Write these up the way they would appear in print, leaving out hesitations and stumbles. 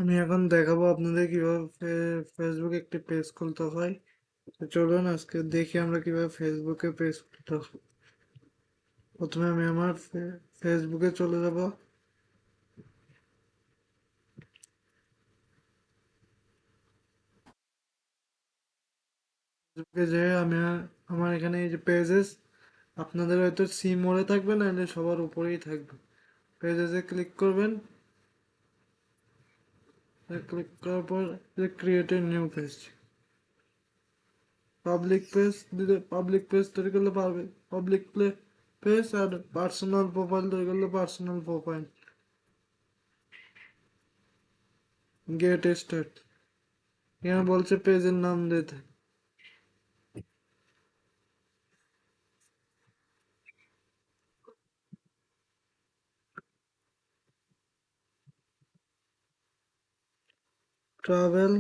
আমি এখন দেখাবো আপনাদের কিভাবে ফেসবুকে একটি পেজ খুলতে হয়। তো চলুন আজকে দেখি আমরা কিভাবে ফেসবুকে পেজ খুলতে হয়। প্রথমে আমি আমার ফেসবুকে চলে যাব। ফেসবুকে যেয়ে আমি আমার এখানে এই যে পেজেস, আপনাদের হয়তো সি মোড়ে থাকবে না, এটা সবার উপরেই থাকবে। পেজেসে ক্লিক করবেন। ক্লিক করার পর create a new page, public page দিলে পাবলিক পেজ তৈরি করলে পারবে পাবলিক পেজ, আর পার্সোনাল প্রোফাইল তৈরি করলে পার্সোনাল প্রোফাইল। গেট স্টার্ট, এখানে বলছে পেজের নাম দিতে। ট্রাভেল,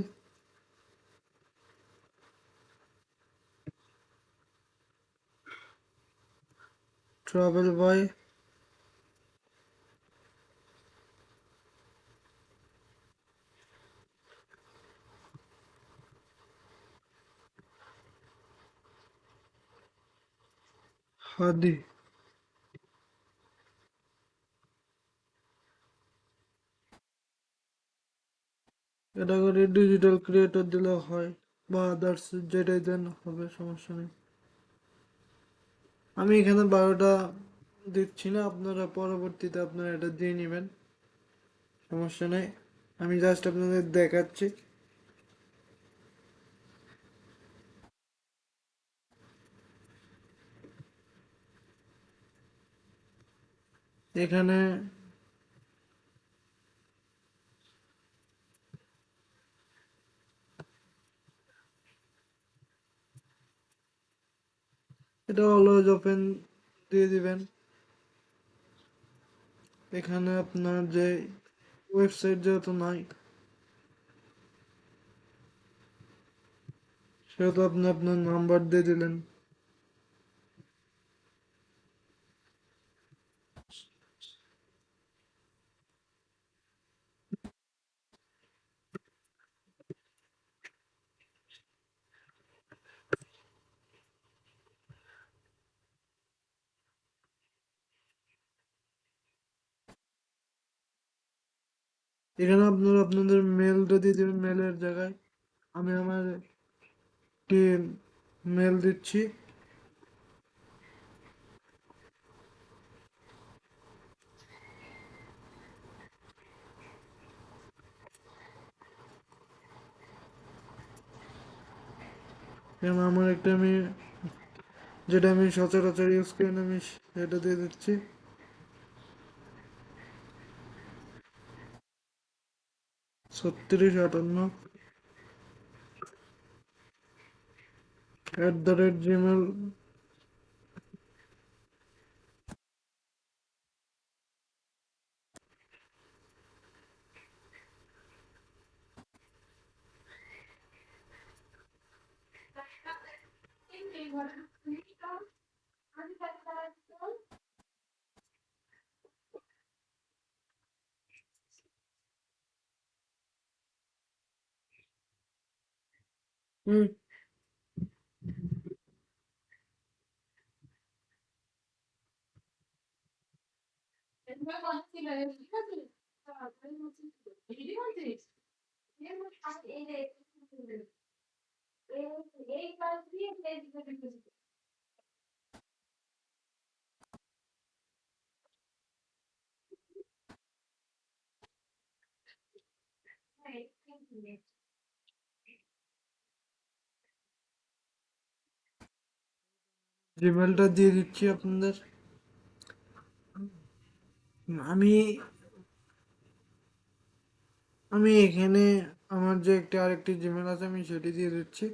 ট্রাভেল বাই, হাদি। এটা করে ডিজিটাল ক্রিয়েটর দিলেও হয়, বা আদার্স যেটাই দেন হবে, সমস্যা নেই। আমি এখানে 12টা দিচ্ছি না, আপনারা পরবর্তীতে আপনারা এটা দিয়ে নেবেন, সমস্যা নেই। আমি জাস্ট আপনাদের দেখাচ্ছি। এখানে এটা অলওয়েজ ওপেন দিয়ে দিবেন। এখানে আপনার যে ওয়েবসাইট যেহেতু নাই, সেহেতু আপনি আপনার নাম্বার দিয়ে দিলেন। এখানে আপনারা আপনাদের মেলটা দিয়ে দেবেন, মেলের জায়গায় আমি আমার একটি মেল দিচ্ছি। এখানে আমার একটা আমি যেটা আমি সচরাচর ইউজ করি না, আমি সেটা দিয়ে দিচ্ছি। 3658 @gmail। হুম, জিমেলটা দিয়ে দিচ্ছি আপনাদের। আমি আমি এখানে আমার যে একটি আরেকটি জিমেল আছে আমি সেটি দিয়ে দিচ্ছি।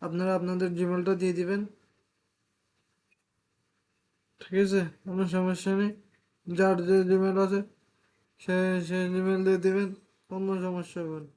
আপনারা আপনাদের জিমেলটা দিয়ে দিবেন, ঠিক আছে? কোনো সমস্যা নেই। যার যে জিমেল আছে সে সে জিমেল দিয়ে দিবেন, কোনো সমস্যা হবে না।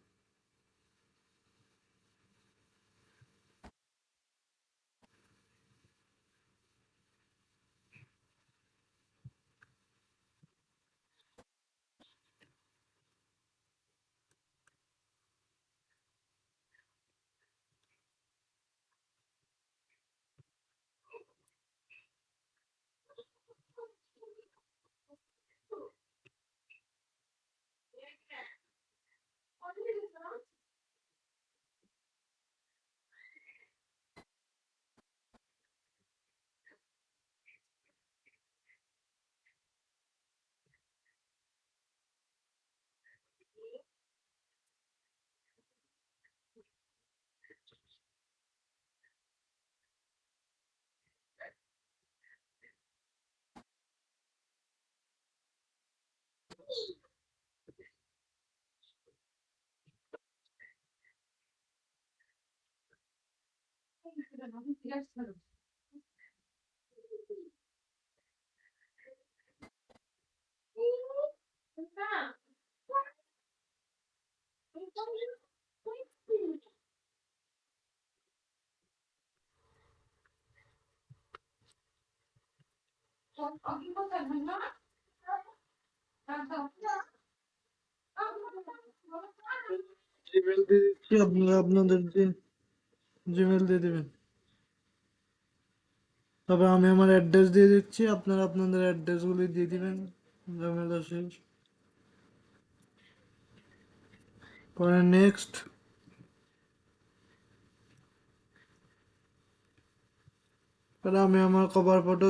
জিমেল দিয়ে দিচ্ছি, আপনারা আপনাদের জিমেল দিয়ে দিবেন। তবে আমি আমার অ্যাড্রেস দিয়ে দিচ্ছি, আপনারা আপনাদের অ্যাড্রেসগুলি দিয়ে দিবেন। ঝামেলা শেষ। পরে নেক্সট। পরে আমি আমার কভার ফটো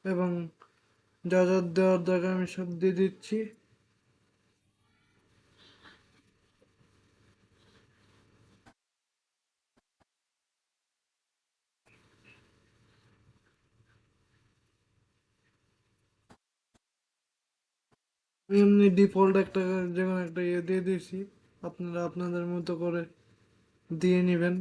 এবং যা যা দেওয়ার দরকার আমি সব দিয়ে দিচ্ছি। আমি এমনি ডিফল্ট একটা যেমন একটা ইয়ে দিয়ে দিয়েছি, আপনারা আপনাদের মতো করে দিয়ে নেবেন।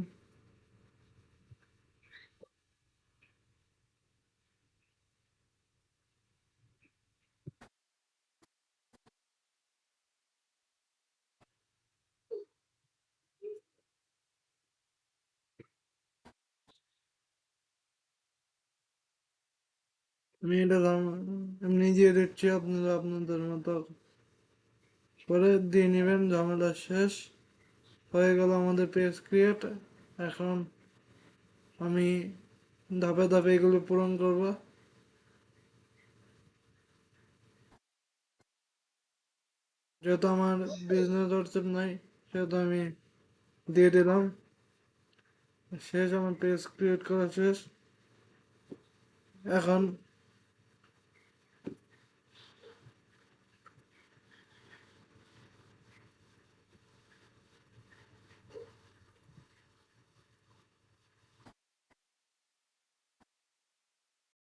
আমি এটা এমনি দিয়ে দিচ্ছি, আপনারা আপনাদের মতো করে দিয়ে নেবেন। ঝামেলা শেষ হয়ে গেল আমাদের পেজ ক্রিয়েট। এখন আমি ধাপে ধাপে এগুলো পূরণ করব। যেহেতু আমার বিজনেস হোয়াটসঅ্যাপ নাই, সেহেতু আমি দিয়ে দিলাম। শেষ, আমার পেজ ক্রিয়েট করা শেষ। এখন